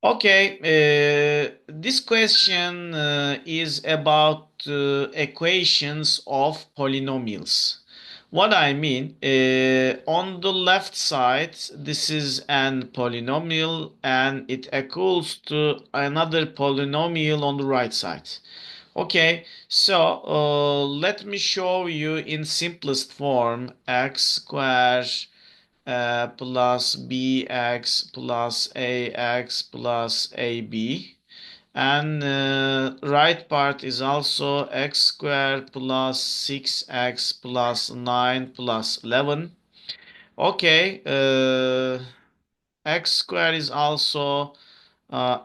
Okay, this question is about equations of polynomials. What I mean, on the left side, this is an polynomial and it equals to another polynomial on the right side. Okay, so let me show you in simplest form x squared plus bx plus ax plus ab, and right part is also x squared plus 6x plus 9 plus 11. Okay, x squared is also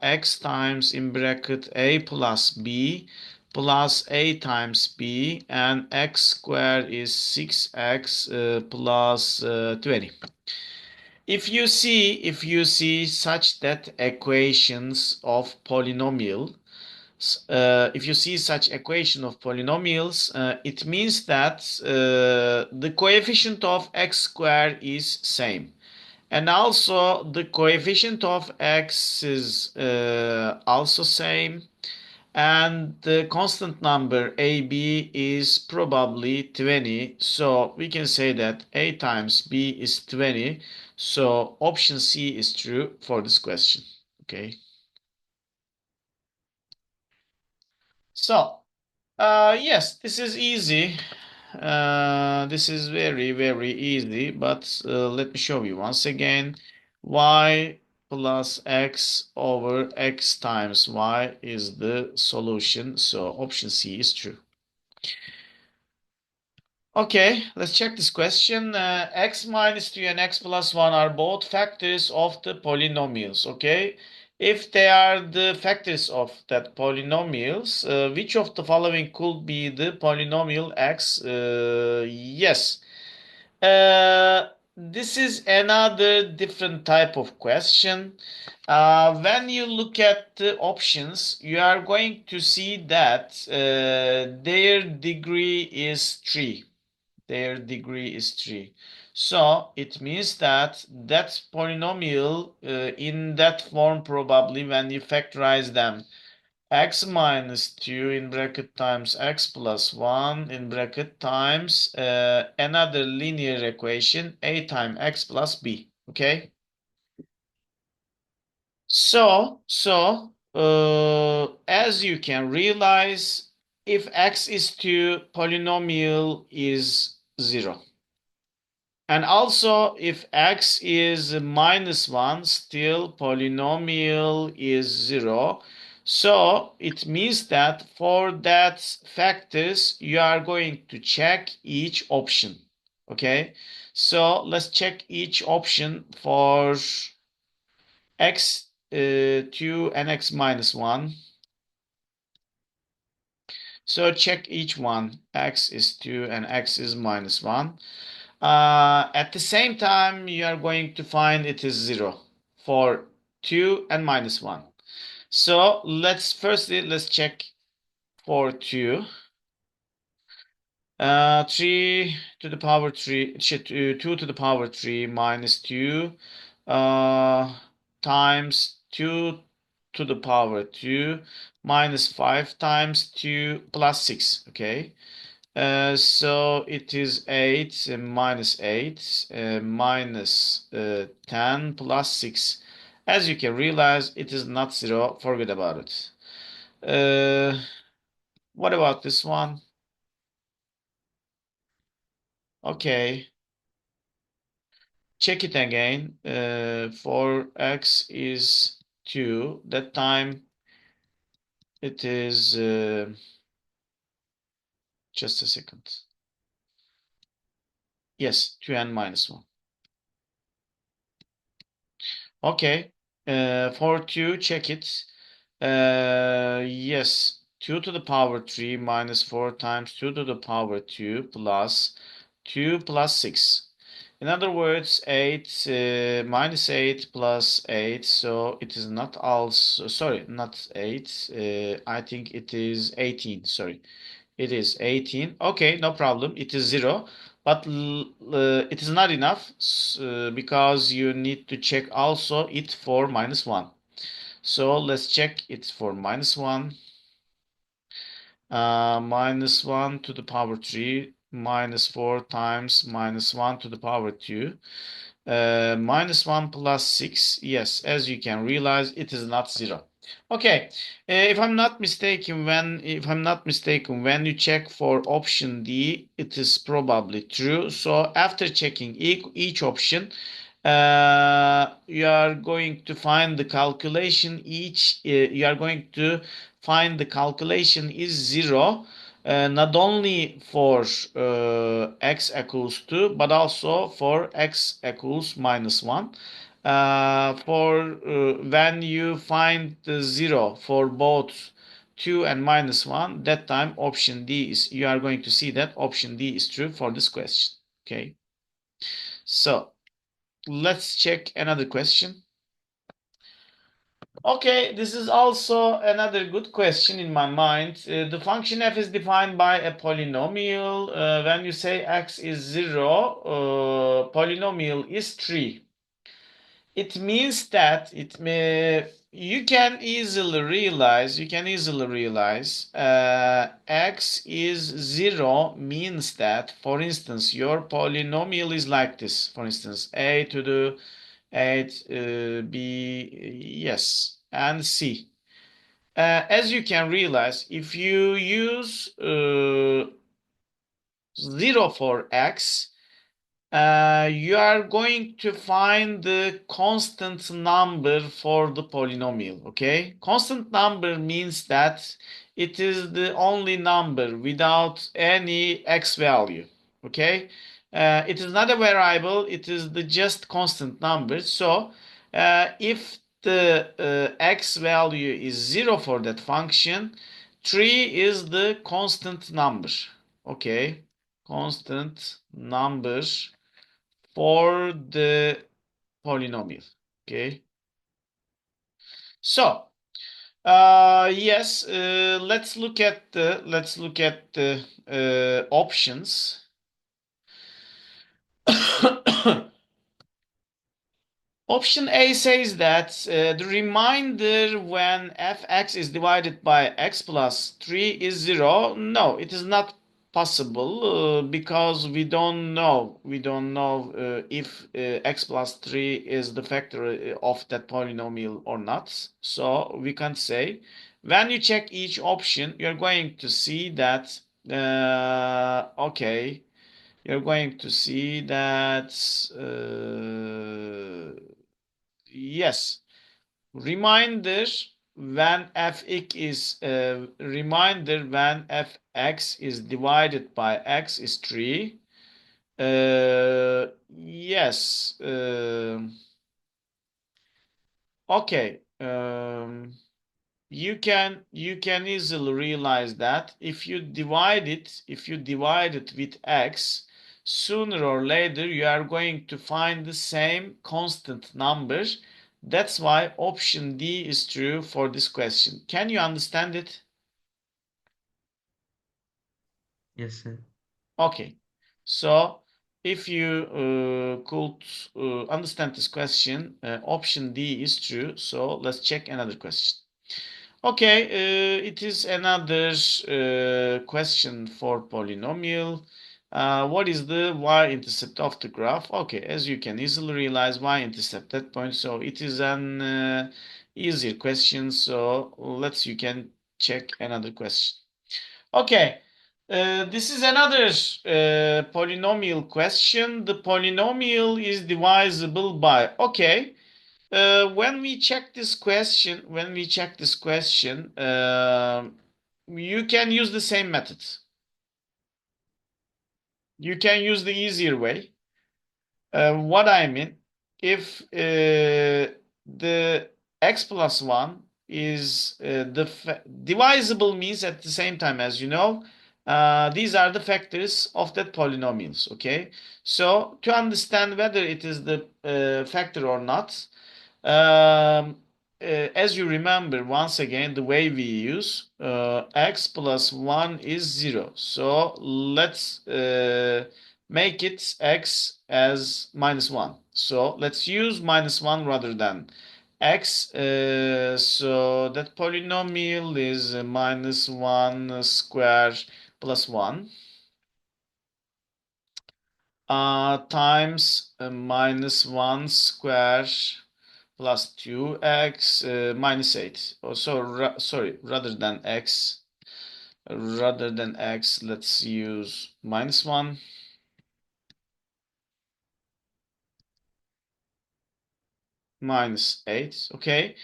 x times in bracket a plus b plus a times b, and x squared is 6x plus 20. If you see such that equations of polynomial, if you see such equation of polynomials, it means that the coefficient of x squared is same, and also the coefficient of x is also same, and the constant number AB is probably 20. So we can say that A times B is 20. So option C is true for this question. Okay. So, yes, this is easy. This is very, very easy, but let me show you once again. Y plus x over x times y is the solution. So option C is true. Okay, let's check this question. X minus 3 and x plus 1 are both factors of the polynomials, okay? If they are the factors of that polynomials, which of the following could be the polynomial x? Yes. This is another different type of question. When you look at the options, you are going to see that their degree is 3. Their degree is 3. So it means that that polynomial in that form, probably when you factorize them, x minus 2 in bracket times x plus 1 in bracket times another linear equation a times x plus b. Okay. As you can realize, if x is 2, polynomial is 0. And also, if x is minus 1, still polynomial is 0. So it means that for that factors, you are going to check each option. Okay, so let's check each option for x 2 and x minus 1. So check each one. X is 2 and x is minus 1. At the same time, you are going to find it is 0 for 2 and minus 1. So let's check for 2. 3 to the power 3, 2 to the power 3 minus 2 uh, times 2 to the power 2 minus 5 times 2 plus 6. Okay. So it is 8 minus 8 minus 10 plus 6. As you can realize, it is not 0. Forget about it. What about this one? Okay. Check it again. For x is 2. That time it is just a second. Yes, 2n minus 1. Okay. For 2, check it. Yes, 2 to the power 3 minus 4 times 2 to the power 2 plus 2 plus 6. In other words, 8 minus 8 plus 8, so it is not also, sorry, not 8, I think it is 18, sorry. It is 18. Okay, no problem. It is 0. But it is not enough because you need to check also it for minus 1. So let's check it for minus 1. Minus 1 to the power 3 minus 4 times minus 1 to the power 2. Minus 1 plus 6. Yes, as you can realize, it is not 0. Okay, if I'm not mistaken, when you check for option D, it is probably true. So after checking each option, you are going to find the calculation you are going to find the calculation is 0, not only for x equals 2 but also for x equals minus 1. For when you find the 0 for both 2 and minus 1, that time option D is, you are going to see that option D is true for this question. Okay, so let's check another question. Okay, this is also another good question in my mind. The function f is defined by a polynomial. When you say x is 0, polynomial is 3. It means that you can easily realize x is 0 means that, for instance, your polynomial is like this. For instance, a to the 8, b, yes, and c. As you can realize, if you use 0 for x, you are going to find the constant number for the polynomial. Okay, constant number means that it is the only number without any x value. Okay, it is not a variable, it is the just constant number. So if the x value is 0 for that function, 3 is the constant number. Okay, constant number for the polynomial. Okay, so yes, let's look at the options. Option A says that the remainder when fx is divided by x plus 3 is 0. No, it is not possible because we don't know if x plus 3 is the factor of that polynomial or not. So we can't say. When you check each option, you're going to see that okay, you're going to see that yes, reminder when fx is divided by x is 3. Yes. Okay. You can easily realize that if you divide it with x, sooner or later you are going to find the same constant number. That's why option D is true for this question. Can you understand it? Yes, sir. Okay. So if you could understand this question, option D is true. So let's check another question. Okay, it is another question for polynomial. What is the y-intercept of the graph? Okay, as you can easily realize, y-intercept that point. So it is an easier question. So you can check another question. Okay, this is another polynomial question. The polynomial is divisible by. Okay, when we check this question, you can use the same method. You can use the easier way. What I mean, if the x plus 1 is divisible means at the same time, as you know, these are the factors of that polynomials. Okay, so to understand whether it is the factor or not, um, as you remember, once again, the way we use x plus 1 is 0. So let's make it x as minus 1. So let's use minus 1 rather than x, so that polynomial is minus 1 square plus 1 times minus 1 square plus 2x minus 8. Oh, so sorry, rather than x, let's use minus 1 minus 8. Okay.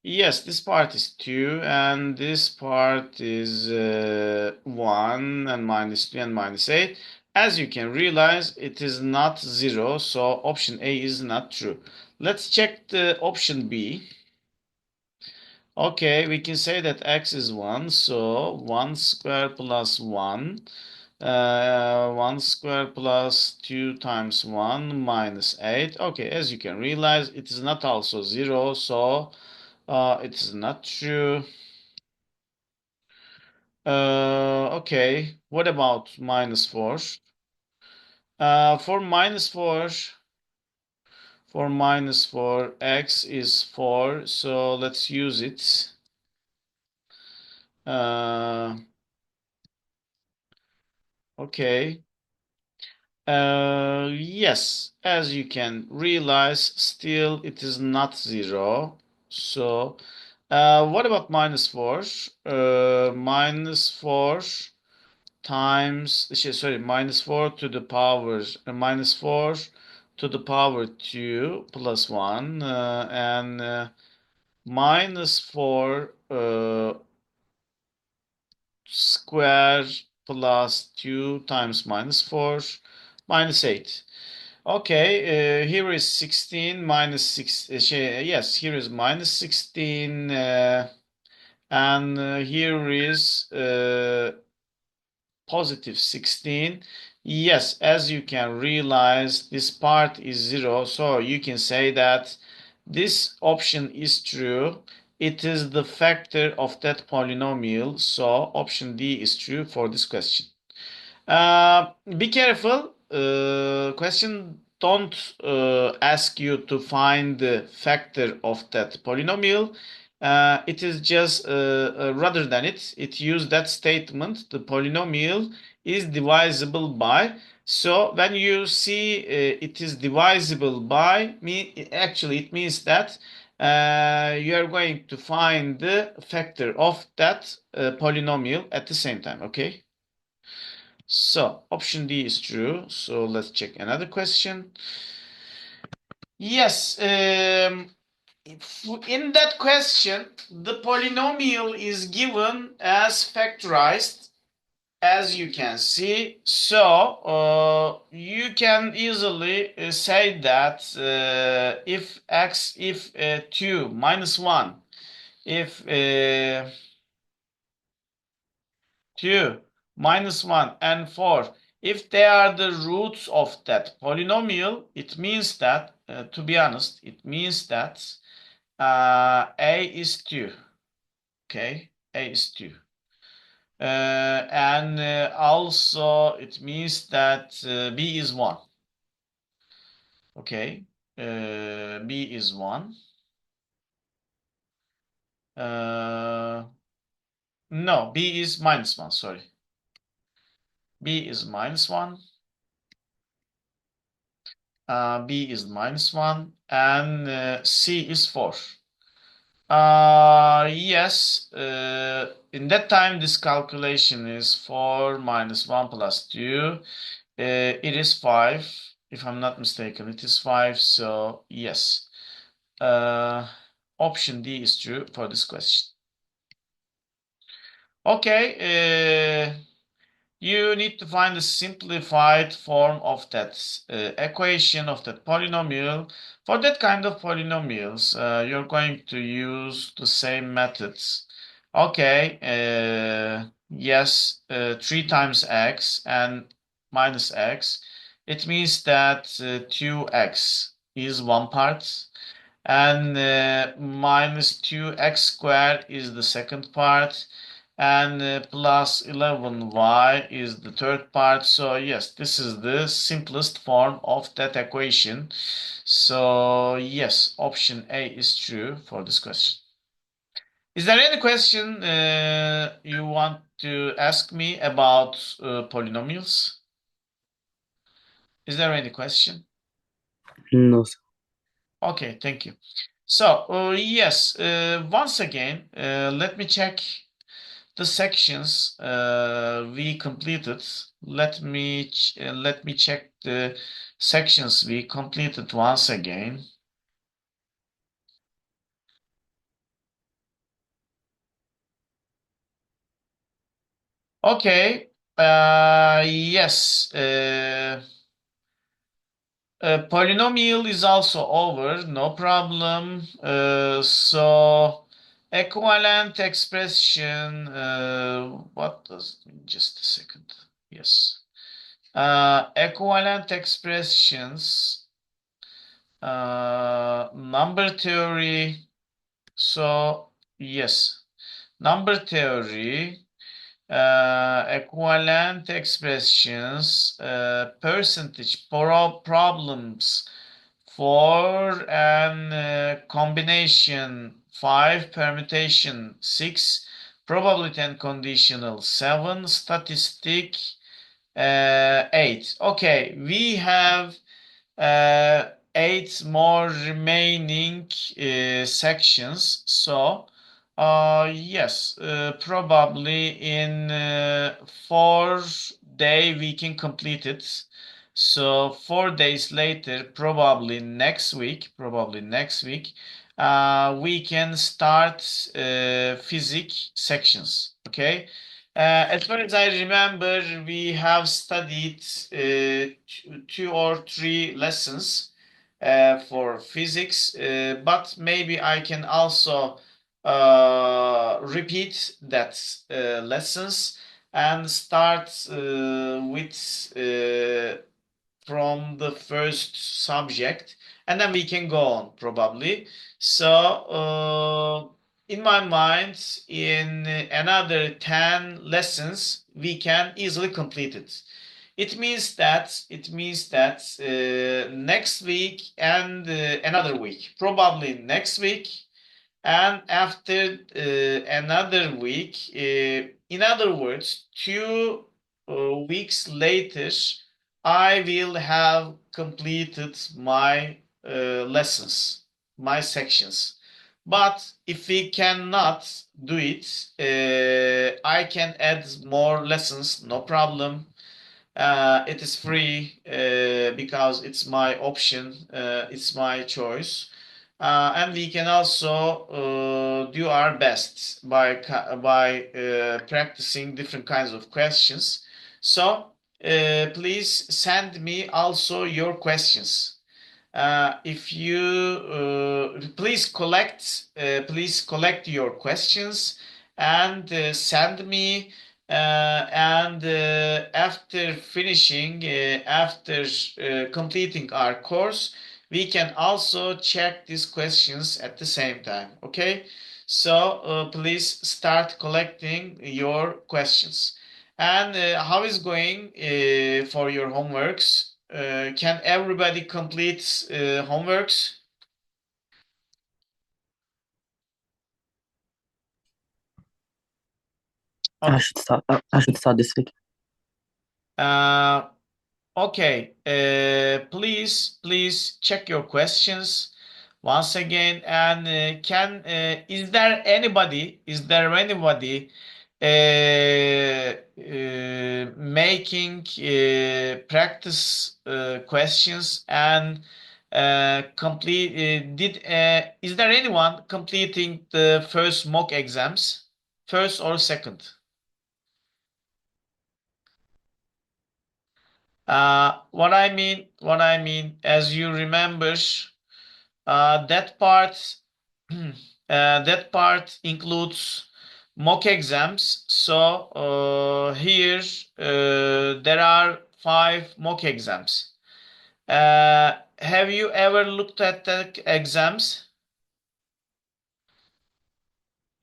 Yes, this part is 2 and this part is 1 and minus 2 and minus 8. As you can realize, it is not 0, so option A is not true. Let's check the option B. Okay, we can say that x is 1, so 1 square plus 1. 1 square plus 2 times 1 minus 8. Okay, as you can realize, it is not also 0, so it is not true. Okay, what about minus 4? For minus 4, x is 4, so let's use it. Uh, okay. Yes, as you can realize, still it is not 0. So, what about minus 4? Minus 4 times, sorry, minus 4 to the power, minus 4 to the power 2 plus 1, and minus 4 square plus 2 times minus 4 minus 8. Okay, here is 16 minus 6. Yes, here is minus 16, and here is positive 16. Yes, as you can realize, this part is 0, so you can say that this option is true. It is the factor of that polynomial, so option D is true for this question. Be careful. Question don't ask you to find the factor of that polynomial. It is just rather than it used that statement. The polynomial is divisible by. So when you see it is divisible by, actually it means that you are going to find the factor of that polynomial at the same time. Okay. So option D is true. So let's check another question. Yes, in that question, the polynomial is given as factorized, as you can see. So you can easily say that if 2 minus 1, if 2 minus 1 and 4, if they are the roots of that polynomial, it means that, to be honest, it means that a is 2. Okay, a is 2. And also it means that b is 1. Okay, b is 1. Uh, no, b is minus 1, sorry. b is minus 1. B is minus 1, and C is 4. Yes, in that time, this calculation is 4 minus 1 plus 2. It is 5, if I'm not mistaken. It is 5, so yes. Option D is true for this question. Okay, you need to find the simplified form of that equation of that polynomial. For that kind of polynomials, you're going to use the same methods. Okay, yes, 3 times x and minus x. It means that 2x is one part, and minus 2x squared is the second part, and plus 11y is the third part. So yes, this is the simplest form of that equation. So yes, option A is true for this question. Is there any question you want to ask me about polynomials? Is there any question? No, sir. Okay, thank you. So, yes, once again, let me check the sections we completed. Let me check the sections we completed once again. Okay. Yes. Polynomial is also over, no problem. So equivalent expression, what does, just a second. Yes. Equivalent expressions, number theory. So yes, number theory, equivalent expressions, percentage problems for an combination 5, permutation 6, probability and conditional 7, statistic 8. Okay, we have eight more remaining sections. So, yes, probably in 4 day we can complete it. So 4 days later, probably next week, we can start physics sections. Okay. As far as I remember, we have studied two or three lessons for physics, but maybe I can also repeat that lessons and start with from the first subject, and then we can go on probably. So, in my mind, in another 10 lessons, we can easily complete it. It means that next week and another week, probably next week and after another week, in other words, 2 weeks later, I will have completed my lessons, my sections. But if we cannot do it, I can add more lessons, no problem. It is free because it's my option, it's my choice. And we can also do our best by practicing different kinds of questions. So please send me also your questions. If you please collect your questions and send me. And after finishing, after completing our course, we can also check these questions at the same time. Okay, so please start collecting your questions. And how is going for your homeworks? Can everybody complete homeworks? Okay. I should start this week. Uh, Okay, please check your questions once again. And is there anybody making practice questions and is there anyone completing the first mock exams, first or second? As you remember, that part, that part includes mock exams. So here there are 5 mock exams. Have you ever looked at the exams?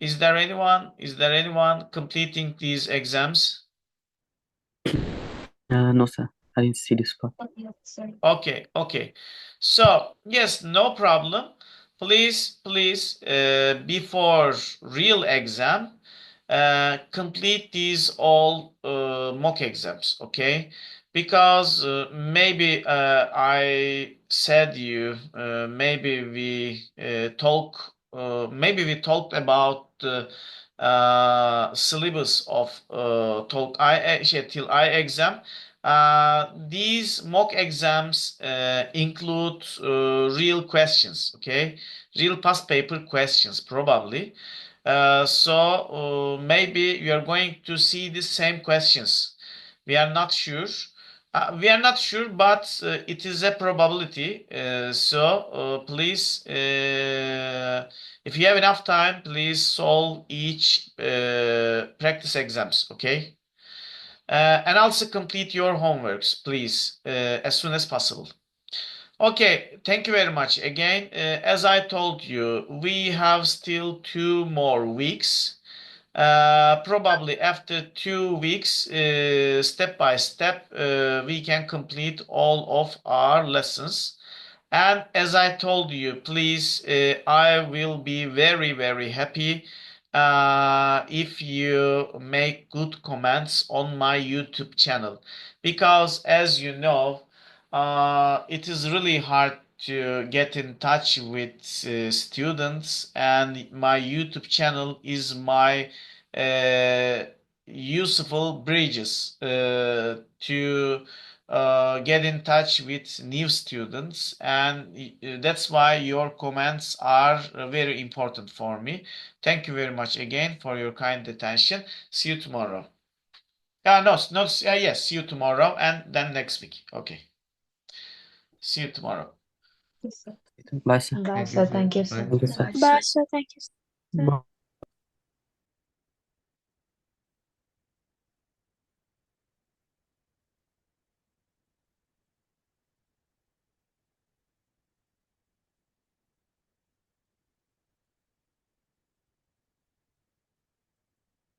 Is there anyone completing these exams? No, sir. I didn't see this part. Okay. So, yes, no problem. Please, before real exam, complete these all mock exams, okay? Because I said you, maybe we talked about the syllabus of till I exam. These mock exams include real questions, okay? Real past paper questions, probably. Maybe you are going to see the same questions. We are not sure. But it is a probability. Please, if you have enough time, please solve each practice exams, okay? And also complete your homeworks, please, as soon as possible. Okay, thank you very much. Again, as I told you, we have still 2 more weeks. Probably after 2 weeks, step by step, we can complete all of our lessons. And as I told you, please, I will be very, very happy if you make good comments on my YouTube channel. Because as you know, it is really hard to get in touch with students, and my YouTube channel is my uh, useful bridges to get in touch with new students, and that's why your comments are very important for me. Thank you very much again for your kind attention. See you tomorrow. No, not yes. See you tomorrow, and then next week. Okay. See you tomorrow. Bye, sir. Bye, sir. Thank you, sir. Thank you, sir. Bye, sir. Thank you, sir.